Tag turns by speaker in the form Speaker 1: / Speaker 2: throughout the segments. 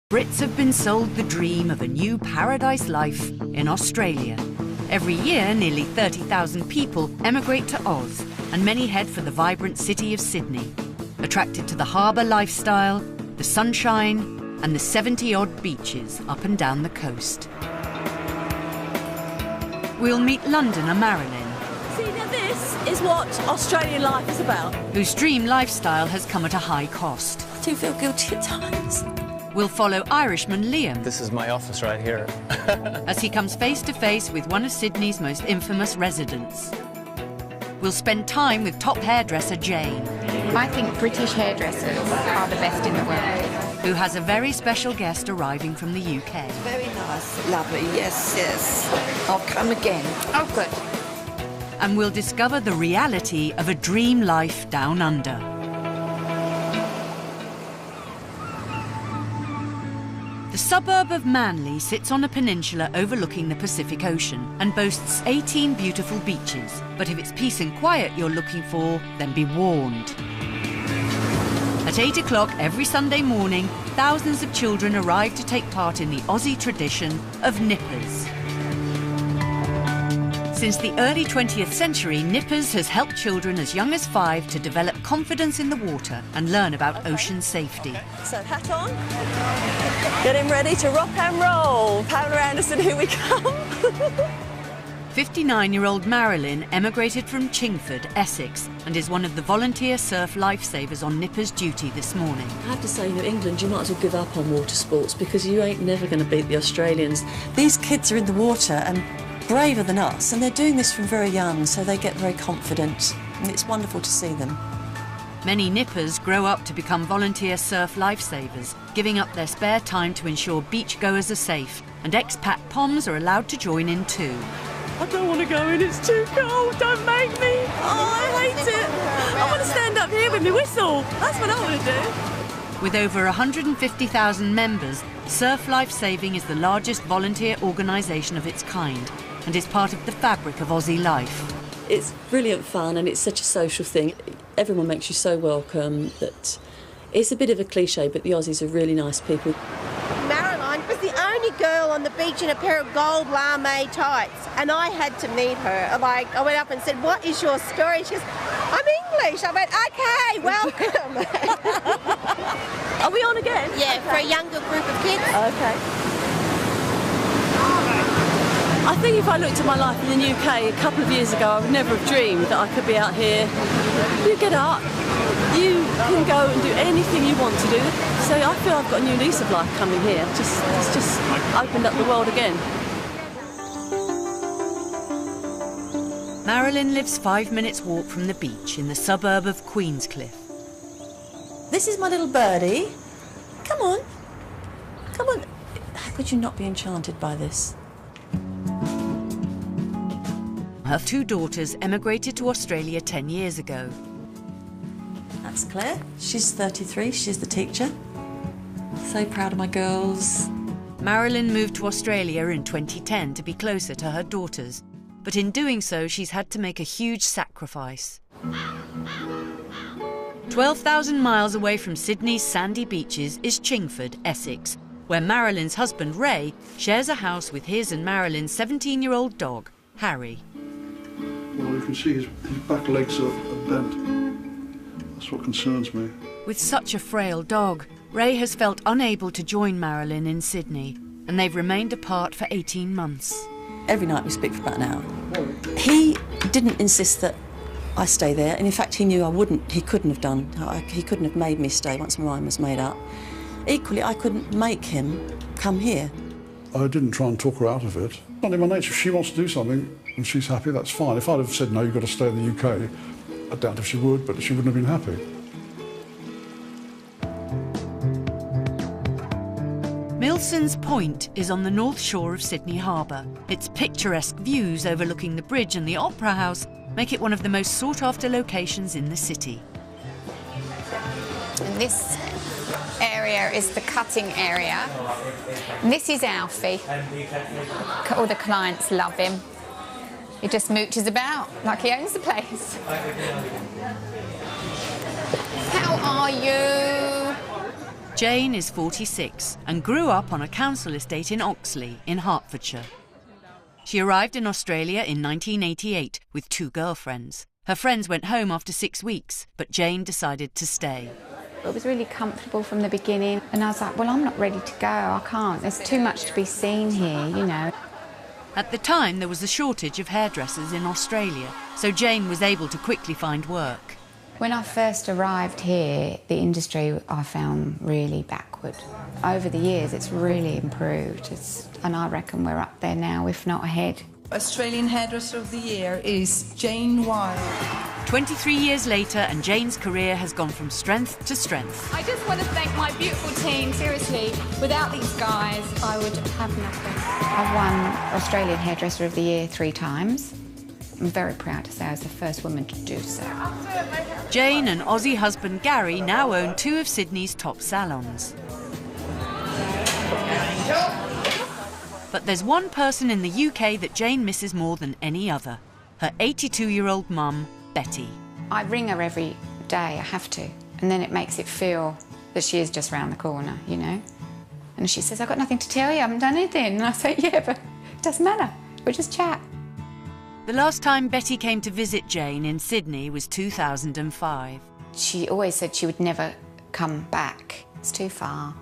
Speaker 1: Brits have been sold the dream of a new paradise life in Australia. Every year, nearly 30,000 people emigrate to Oz, and many head for the vibrant city of Sydney, attracted to the harbour lifestyle, the sunshine, and the 70-odd beaches up and down the coast. We'll meet Londoner Marilyn.
Speaker 2: See, now this is what Australian life is about.
Speaker 1: Whose dream lifestyle has come at a high cost.
Speaker 2: I do feel guilty at times.
Speaker 1: We'll follow Irishman Liam.
Speaker 3: This is my office right here.
Speaker 1: As he comes face to face with one of Sydney's most infamous residents. We'll spend time with top hairdresser Jane.
Speaker 4: I think British hairdressers are the best in the world.
Speaker 1: Who has a very special guest arriving from the UK.
Speaker 5: Very nice, lovely, yes, yes. I'll come again.
Speaker 4: Oh, good.
Speaker 1: And we'll discover the reality of a dream life down under. The suburb of Manly sits on a peninsula overlooking the Pacific Ocean and boasts 18 beautiful beaches. But if it's peace and quiet you're looking for, then be warned. At 8 o'clock every Sunday morning, thousands of children arrive to take part in the Aussie tradition of nippers. Since the early 20th century, Nippers has helped children as young as 5 to develop confidence in the water and learn about ocean safety.
Speaker 2: So, hat on, getting ready to rock and roll. Pamela Anderson, here we come.
Speaker 1: 59-year-old Marilyn emigrated from Chingford, Essex, and is one of the volunteer surf lifesavers on Nippers duty this morning.
Speaker 2: I have to say, in England, you might as well give up on water sports because you ain't never going to beat the Australians. These kids are in the water and braver than us, and they're doing this from very young, so they get very confident, and it's wonderful to see them.
Speaker 1: Many Nippers grow up to become volunteer surf lifesavers, giving up their spare time to ensure beachgoers are safe, and expat Poms are allowed to join in too.
Speaker 2: I don't want to go in, it's too cold, don't make me. Oh, I hate it. I want to stand up here with my whistle. That's what I want to do.
Speaker 1: With over 150,000 members, Surf Life Saving is the largest volunteer organisation of its kind and is part of the fabric of Aussie life.
Speaker 2: It's brilliant fun and it's such a social thing. Everyone makes you so welcome that it's a bit of a cliche, but the Aussies are really nice people.
Speaker 6: Marilyn was the only girl on the beach in a pair of gold lame tights, and I had to meet her. Like, I went up and said, "What is your story?" She goes, "I'm English." I went, "Okay, welcome."
Speaker 2: Are we on again?
Speaker 6: Yeah, for a younger group of kids.
Speaker 2: Okay. I think if I looked at my life in the UK a couple of years ago, I would never have dreamed that I could be out here. You get up, you can go and do anything you want to do. So I feel I've got a new lease of life coming here. It's just opened up the world again.
Speaker 1: Marilyn lives 5 minutes walk from the beach in the suburb of Queenscliff.
Speaker 2: This is my little birdie. Come on. Come on. How could you not be enchanted by this?
Speaker 1: Her 2 daughters emigrated to Australia 10 years ago.
Speaker 2: That's Claire. She's 33. She's the teacher. So proud of my girls.
Speaker 1: Marilyn moved to Australia in 2010 to be closer to her daughters, but in doing so she's had to make a huge sacrifice. 12,000 miles away from Sydney's sandy beaches is Chingford, Essex, where Marilyn's husband Ray shares a house with his and Marilyn's 17-year-old dog, Harry.
Speaker 7: Well, you can see his back legs are bent. That's what concerns me.
Speaker 1: With such a frail dog, Ray has felt unable to join Marilyn in Sydney, and they've remained apart for 18 months.
Speaker 2: Every night we speak for about an hour. He didn't insist that I stay there, and in fact he knew I wouldn't. He couldn't have done. He couldn't have made me stay once my mind was made up. Equally, I couldn't make him come here.
Speaker 7: I didn't try and talk her out of it. Not in my nature. If she wants to do something and she's happy, that's fine. If I'd have said, no, you've got to stay in the UK, I doubt if she would, but she wouldn't have been happy.
Speaker 1: Milson's Point is on the north shore of Sydney Harbour. Its picturesque views overlooking the bridge and the Opera House make it one of the most sought-after locations in the city.
Speaker 4: And this area is the cutting area. And this is Alfie. All the clients love him. He just mooches about like he owns the place. How are you?
Speaker 1: Jane is 46 and grew up on a council estate in Oxley in Hertfordshire. She arrived in Australia in 1988 with 2 girlfriends. Her friends went home after 6 weeks, but Jane decided to stay.
Speaker 4: It was really comfortable from the beginning, and I was like, well, I'm not ready to go, I can't. There's too much to be seen here, you know.
Speaker 1: At the time, there was a shortage of hairdressers in Australia, so Jane was able to quickly find work.
Speaker 4: When I first arrived here, the industry I found really backward. Over the years, it's really improved, and I reckon we're up there now, if not ahead.
Speaker 5: Australian Hairdresser of the Year is Jane Wild.
Speaker 1: 23 years later, and Jane's career has gone from strength to strength.
Speaker 4: I just want to thank my beautiful team, seriously. Without these guys, I would have nothing. I've won Australian Hairdresser of the Year 3 times. I'm very proud to say I was the first woman to do so.
Speaker 1: Jane and Aussie husband Gary now own 2 of Sydney's top salons. But there's one person in the UK that Jane misses more than any other. Her 82-year-old mum, Betty.
Speaker 4: I ring her every day, I have to, and then it makes it feel that she is just round the corner, you know? And she says, I've got nothing to tell you, I haven't done anything. And I say, yeah, but it doesn't matter, we'll just chat.
Speaker 1: The last time Betty came to visit Jane in Sydney was 2005.
Speaker 4: She always said she would never come back, it's too far.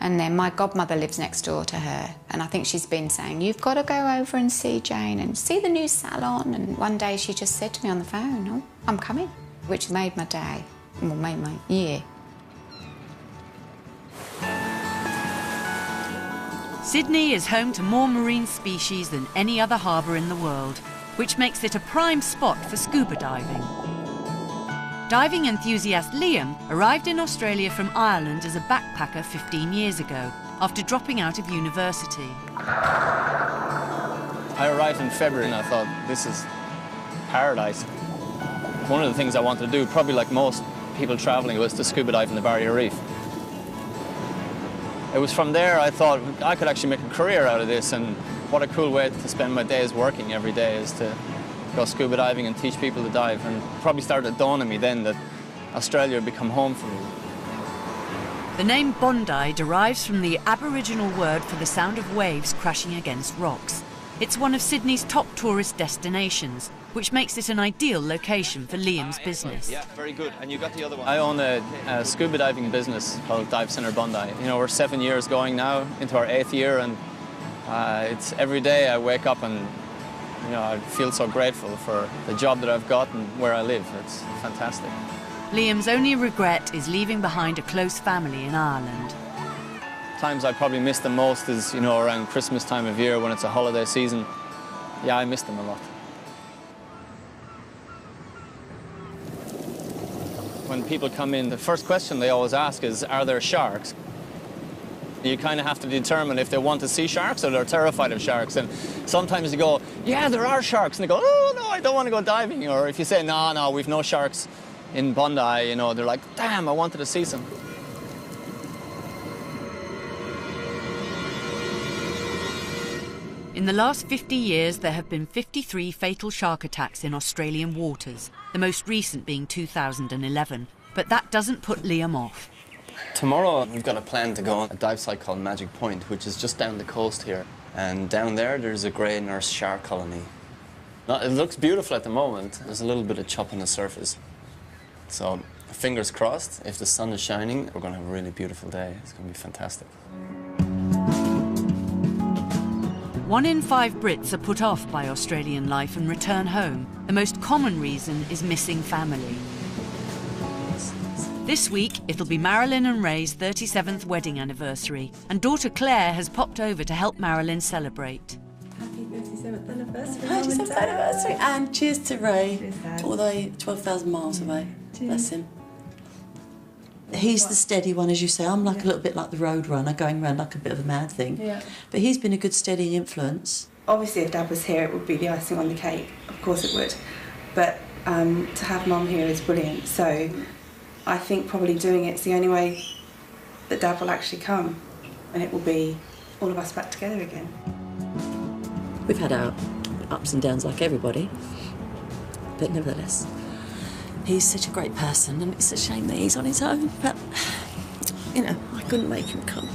Speaker 4: And then my godmother lives next door to her, and I think she's been saying, you've got to go over and see Jane and see the new salon. And one day she just said to me on the phone, oh, I'm coming, which made my day, well, made my year.
Speaker 1: Sydney is home to more marine species than any other harbour in the world, which makes it a prime spot for scuba diving. Diving enthusiast Liam arrived in Australia from Ireland as a backpacker 15 years ago, after dropping out of university.
Speaker 3: I arrived in February and I thought, this is paradise. One of the things I wanted to do, probably like most people travelling, was to scuba dive in the Barrier Reef. It was from there I thought I could actually make a career out of this, and what a cool way to spend my days working every day is to go scuba diving and teach people to dive. And probably started to dawn on me then that Australia would become home for me.
Speaker 1: The name Bondi derives from the Aboriginal word for the sound of waves crashing against rocks. It's one of Sydney's top tourist destinations, which makes it an ideal location for Liam's business.
Speaker 3: Yeah, very good. And you got the other one. I own a scuba diving business called Dive Centre Bondi. You know, we're 7 years going now, into our 8th year, and it's every day I wake up and you know, I feel so grateful for the job that I've got and where I live. It's fantastic.
Speaker 1: Liam's only regret is leaving behind a close family in Ireland.
Speaker 3: Times I probably miss them most is, you know, around Christmas time of year when it's a holiday season. Yeah, I miss them a lot. When people come in, the first question they always ask is, are there sharks? You kind of have to determine if they want to see sharks or they're terrified of sharks. And sometimes you go, yeah, there are sharks. And they go, oh, no, I don't want to go diving. Or if you say, no, we've no sharks in Bondi, you know, they're like, damn, I wanted to see some.
Speaker 1: In the last 50 years, there have been 53 fatal shark attacks in Australian waters, the most recent being 2011. But that doesn't put Liam off.
Speaker 8: Tomorrow we've got a plan to go on a dive site called Magic Point, which is just down the coast here. And down there's a grey nurse shark colony. Now, it looks beautiful at the moment. There's a little bit of chop on the surface. So fingers crossed, if the sun is shining, we're going to have a really beautiful day. It's going to be fantastic.
Speaker 1: 1 in 5 Brits are put off by Australian life and return home. The most common reason is missing family. This week, it'll be Marilyn and Ray's 37th wedding anniversary, and daughter Claire has popped over to help Marilyn celebrate.
Speaker 9: Happy 37th anniversary.
Speaker 5: 37th anniversary, and cheers to Ray, although 12,000 miles away. Bless him. He's the steady one, as you say. I'm like a little bit like the road runner, going around like a bit of a mad thing.
Speaker 9: Yeah.
Speaker 5: But he's been a good steady influence.
Speaker 9: Obviously, if Dad was here, it would be the icing on the cake. Of course it would. But to have Mum here is brilliant. So I think probably doing it's the only way that Dad will actually come, and it will be all of us back together again.
Speaker 5: We've had our ups and downs like everybody, but nevertheless, he's such a great person, and it's a shame that he's on his own, but, you know, couldn't make him come.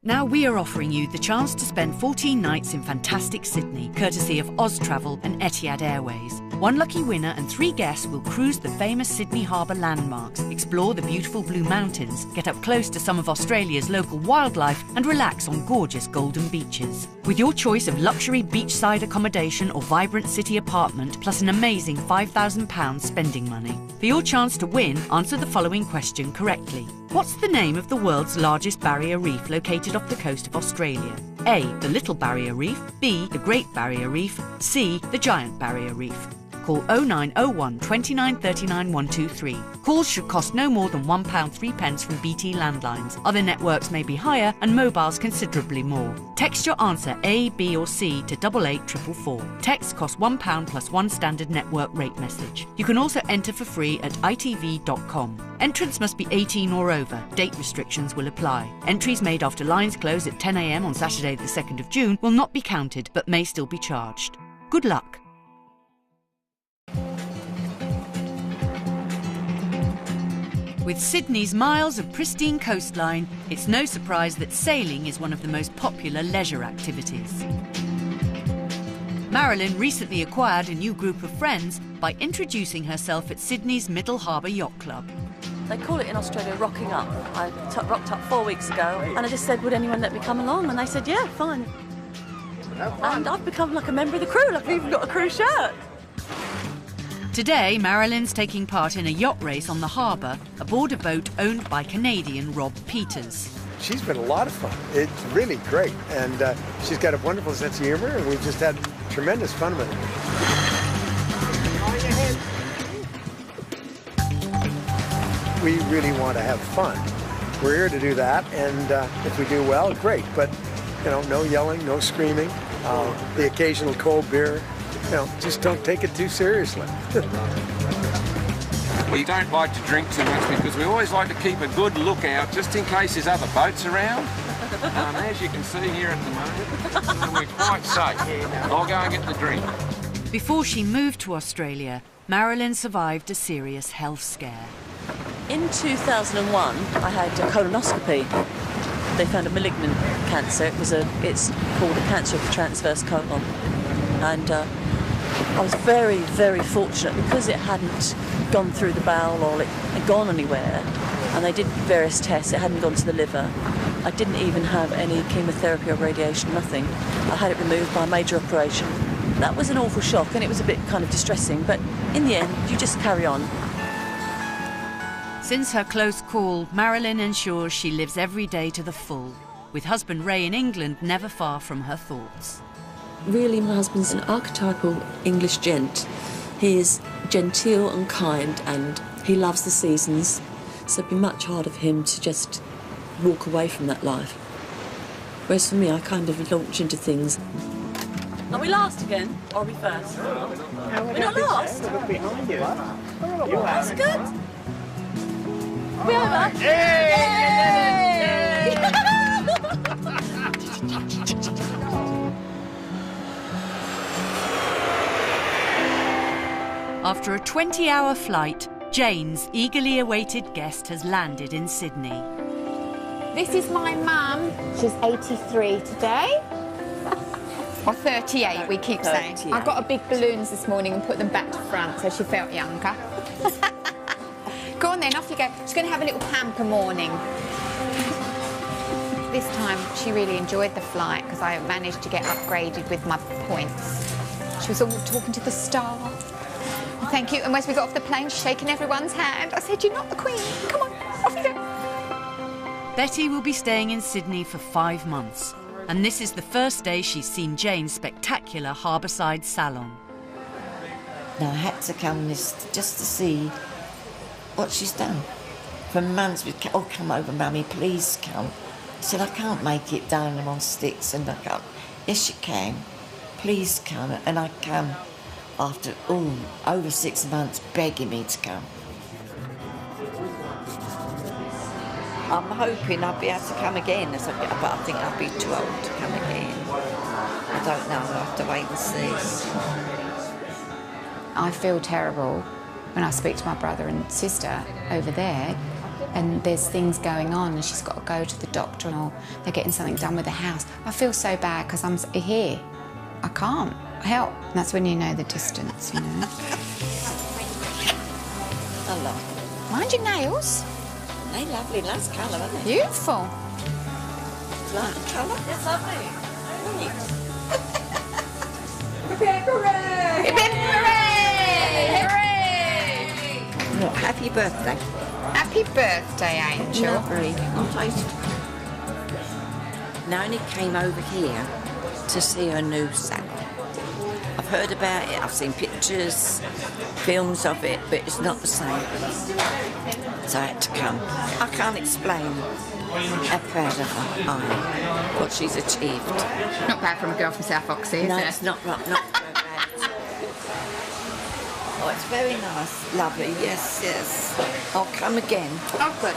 Speaker 1: Now we are offering you the chance to spend 14 nights in fantastic Sydney, courtesy of Austravel and Etihad Airways. One lucky winner and 3 guests will cruise the famous Sydney Harbour landmarks, explore the beautiful Blue Mountains, get up close to some of Australia's local wildlife and relax on gorgeous golden beaches. With your choice of luxury beachside accommodation or vibrant city apartment, plus an amazing £5,000 spending money. For your chance to win, answer the following question correctly. What's the name of the world's largest barrier reef located off the coast of Australia? A. The Little Barrier Reef. B. The Great Barrier Reef. C. The Giant Barrier Reef. Call 0901 29 39 123. Calls should cost no more than £1.03 from BT landlines. Other networks may be higher and mobiles considerably more. Text your answer A, B or C to 88444. Text costs £1 plus 1 standard network rate message. You can also enter for free at itv.com. Entrants must be 18 or over. Date restrictions will apply. Entries made after lines close at 10 a.m. on Saturday the 2nd of June will not be counted but may still be charged. Good luck. With Sydney's miles of pristine coastline, it's no surprise that sailing is one of the most popular leisure activities. Marilyn recently acquired a new group of friends by introducing herself at Sydney's Middle Harbour Yacht Club.
Speaker 2: They call it in Australia rocking up. I rocked up 4 weeks ago and I just said, would anyone let me come along? And they said, yeah, fine. And I've become like a member of the crew, like I've even got a crew shirt.
Speaker 1: Today, Marilyn's taking part in a yacht race on the harbour aboard a boat owned by Canadian Rob Peters.
Speaker 10: She's been a lot of fun. It's really great, and she's got a wonderful sense of humor, and we've just had tremendous fun with her. We really want to have fun. We're here to do that, and if we do well, great. But you know, no yelling, no screaming, the occasional cold beer. You know, just don't take it too seriously.
Speaker 11: We don't like to drink too much because we always like to keep a good lookout just in case there's other boats around. As you can see here at the moment, we're quite safe. I'll go and get the drink.
Speaker 1: Before she moved to Australia, Marilyn survived a serious health scare.
Speaker 2: In 2001, I had a colonoscopy. They found a malignant cancer. It's called a cancer of the transverse colon. And I was very, very fortunate because it hadn't gone through the bowel or it had gone anywhere. And they did various tests. It hadn't gone to the liver. I didn't even have any chemotherapy or radiation, nothing. I had it removed by a major operation. That was an awful shock and it was a bit kind of distressing, but in the end, you just carry on.
Speaker 1: Since her close call, Marilyn ensures she lives every day to the full, with husband Ray in England never far from her thoughts.
Speaker 5: Really, my husband's an archetypal English gent. He is genteel and kind, and he loves the seasons, so it'd be much harder for him to just walk away from that life. Whereas for me, I kind of launch into things.
Speaker 2: Are we last again, or are we first? We're not last? That's good. We're over. Yay!
Speaker 1: After a 20-hour flight, Jane's eagerly awaited guest has landed in Sydney.
Speaker 4: This is my mum. She's 83 today. Or 38, we keep saying. I got her big balloons this morning and put them back to front so she felt younger. Go on then, off you go. She's going to have a little pamper morning. This time she really enjoyed the flight because I managed to get upgraded with my points. She was all talking to the staff. Thank you. And as we got off the plane, shaking everyone's hand. I said, you're not the Queen. Come on, off you go.
Speaker 1: Betty will be staying in Sydney for 5 months. And this is the first day she's seen Jane's spectacular harbourside salon.
Speaker 12: Now, I had to come just to see what she's done. For months, oh, come over, Mummy, please come. I said, I can't make it down them on sticks. And I go, yes, you can. Please come. And I come after, over 6 months begging me to come. I'm hoping I'll be able to come again, but I think I'll be too old to come again. I don't know, I'll have to wait and see.
Speaker 4: I feel terrible when I speak to my brother and sister over there and there's things going on and she's got to go to the doctor or they're getting something done with the house. I feel so bad because I'm here. I can't help. And that's when you know the distance, you know.
Speaker 12: I love
Speaker 4: Mind your nails.
Speaker 12: They're lovely, nice colour, aren't they?
Speaker 4: Beautiful.
Speaker 12: Like the colour? It's lovely.
Speaker 4: Hooray! Hooray! Hooray!
Speaker 12: Look, happy birthday.
Speaker 4: Happy birthday, Angel.
Speaker 12: Lovely. Naomi came over here to see her new salon. I've heard about it, I've seen pictures, films of it, but it's not the same. So I had to come. I can't explain how proud of her I am, what she's achieved.
Speaker 4: Not bad from a girl from South Oxy, is
Speaker 12: No,
Speaker 4: it?
Speaker 12: it's not so bad. Oh, it's very nice, lovely, yes, yes. I'll come again.
Speaker 4: Oh, good.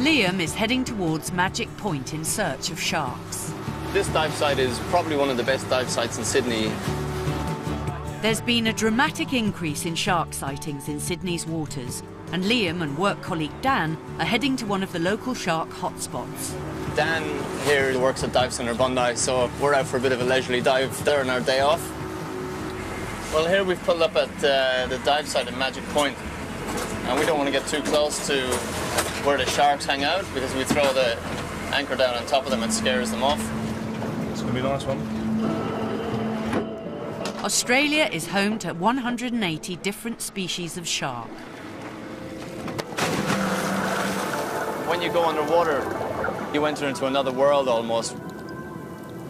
Speaker 1: Liam is heading towards Magic Point in search of sharks.
Speaker 3: This dive site is probably one of the best dive sites in Sydney.
Speaker 1: There's been a dramatic increase in shark sightings in Sydney's waters, and Liam and work colleague Dan are heading to one of the local shark hotspots.
Speaker 3: Dan here works at Dive Centre Bondi, so we're out for a bit of a leisurely dive there on our day off. Well, here we've pulled up at the dive site at Magic Point, and we don't want to get too close to where the sharks hang out because if we throw the anchor down on top of them, it scares them off. It's going to be a nice one.
Speaker 1: Australia is home to 180 different species of shark.
Speaker 3: When you go underwater, you enter into another world almost.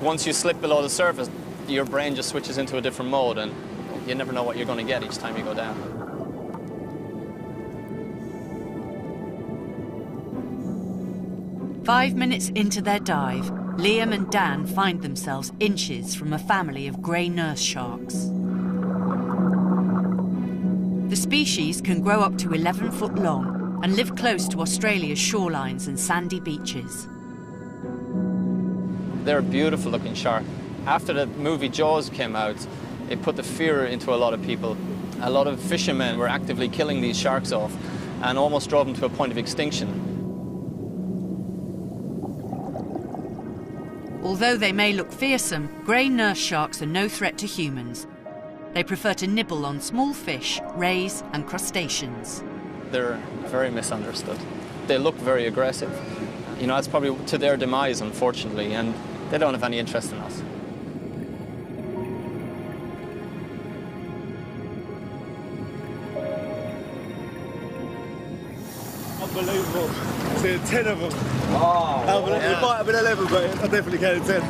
Speaker 3: Once you slip below the surface, your brain just switches into a different mode and you never know what you're going to get each time you go down.
Speaker 1: Five minutes into their dive, Liam and Dan find themselves inches from a family of grey nurse sharks. The species can grow up to 11 foot long and live close to Australia's shorelines and sandy beaches.
Speaker 3: They're a beautiful looking shark. After the movie Jaws came out, it put the fear into a lot of people. A lot of fishermen were actively killing these sharks off and almost drove them to a point of extinction.
Speaker 1: Although they may look fearsome, grey nurse sharks are no threat to humans. They prefer to nibble on small fish, rays and crustaceans.
Speaker 3: They're very misunderstood. They look very aggressive. You know, that's probably to their demise, unfortunately, and they don't have any interest in us.
Speaker 13: Unbelievable. Seeing 10 of them.
Speaker 3: Oh,
Speaker 13: It might have been 11, but I definitely counted 10.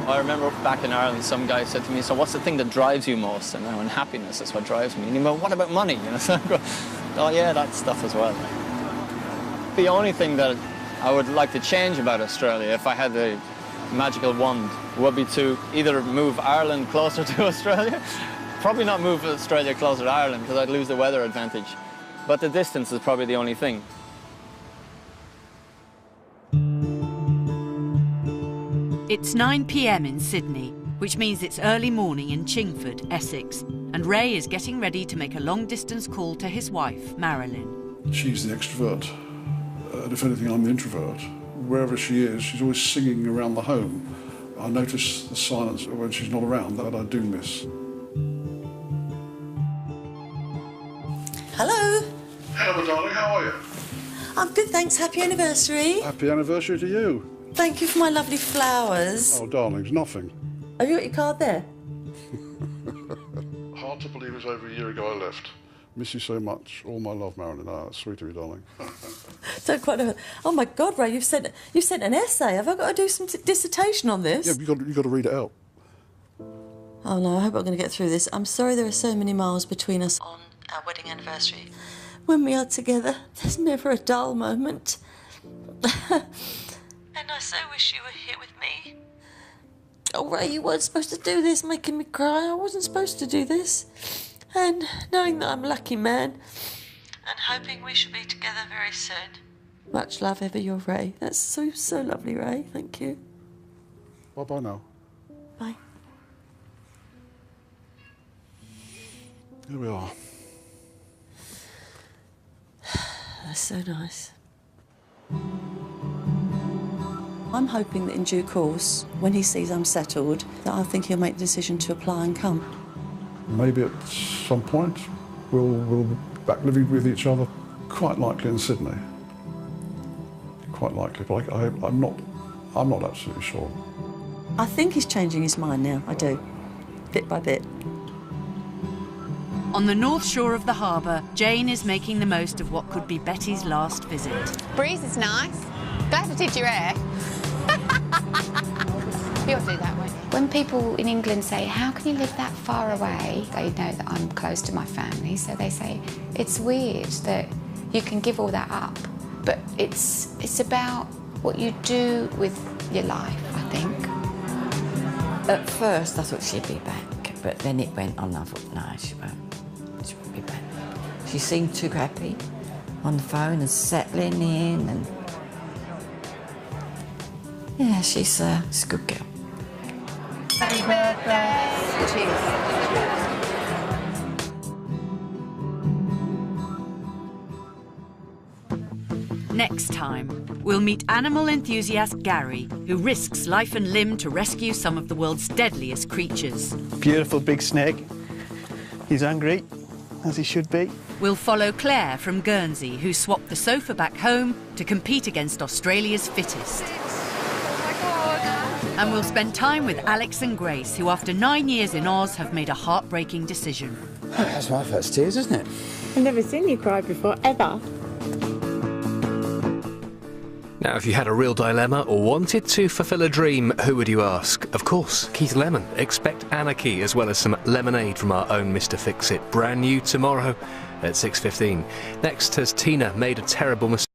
Speaker 3: I remember back in Ireland, some guy said to me, so what's the thing that drives you most? And I went, happiness, that's what drives me. And he went, what about money? You know, so I go, oh yeah, that stuff as well. The only thing that I would like to change about Australia, if I had a magical wand, would be to either move Ireland closer to Australia, probably not move Australia closer to Ireland because I'd lose the weather advantage. But the distance is probably the only thing.
Speaker 1: It's 9 p.m. in Sydney, which means it's early morning in Chingford, Essex, and Ray is getting ready to make a long-distance call to his wife, Marilyn.
Speaker 7: She's the extrovert, and if anything, I'm the introvert. Wherever she is, she's always singing around the home. I notice the silence when she's not around that I do miss.
Speaker 5: Hello.
Speaker 7: Hello, darling, how are you?
Speaker 5: I'm good, thanks. Happy anniversary.
Speaker 7: Happy anniversary to you.
Speaker 5: Thank you for my lovely flowers.
Speaker 7: Oh, darlings, nothing.
Speaker 5: Have you got your card there?
Speaker 7: Hard to believe it was over a year ago I left. Miss you so much. All my love, Marilyn. Ah, that's sweet of you, darling.
Speaker 5: Don't quite know. Oh my God, Ray, you've sent an essay. Have I got to do some dissertation on this?
Speaker 7: Yeah, you've got to read it out.
Speaker 5: Oh no, I hope I'm going to get through this. I'm sorry there are so many miles between us on our wedding anniversary. When we are together, there's never a dull moment. And I so wish you were here with me. Oh, Ray, you weren't supposed to do this, making me cry. I wasn't supposed to do this. And knowing that I'm a lucky man, and hoping we shall be together very soon. Much love, ever your Ray. That's so lovely, Ray. Thank you.
Speaker 7: Bye-bye now.
Speaker 5: Bye.
Speaker 7: Here we are.
Speaker 5: That's so nice. I'm hoping that in due course, when he sees I'm settled, that I think he'll make the decision to apply and come.
Speaker 7: Maybe at some point we'll be back living with each other, quite likely in Sydney. Quite likely, but I'm not absolutely sure.
Speaker 5: I think he's changing his mind now, I do, bit by bit.
Speaker 1: On the north shore of the harbour, Jane is making the most of what could be Betty's last visit.
Speaker 4: Breeze is nice. Glad I did your hair. We ought to do that, won't we? When people in England say, how can you live that far away? They know that I'm close to my family, so they say, it's weird that you can give all that up. But it's about what you do with your life, I think.
Speaker 12: At first I thought she'd be back, but then it went on. I thought, no, she won't. She won't be back. She seemed too happy on the phone and settling in, and yeah, she's a good girl.
Speaker 4: Happy birthday! Cheers.
Speaker 1: Next time, we'll meet animal enthusiast Gary, who risks life and limb to rescue some of the world's deadliest creatures.
Speaker 14: Beautiful big snake. He's hungry, as he should be.
Speaker 1: We'll follow Claire from Guernsey, who swapped the sofa back home to compete against Australia's fittest.
Speaker 4: Oh my God.
Speaker 1: And we'll spend time with Alex and Grace, who after 9 years in Oz have made a heartbreaking decision.
Speaker 14: That's my first tears, isn't it?
Speaker 15: I've never seen you cry before, ever.
Speaker 16: Now, if you had a real dilemma or wanted to fulfil a dream, who would you ask? Of course, Keith Lemon. Expect anarchy as well as some lemonade from our own Mr. Fix-It. Brand new tomorrow at 6:15. Next, has Tina made a terrible mistake?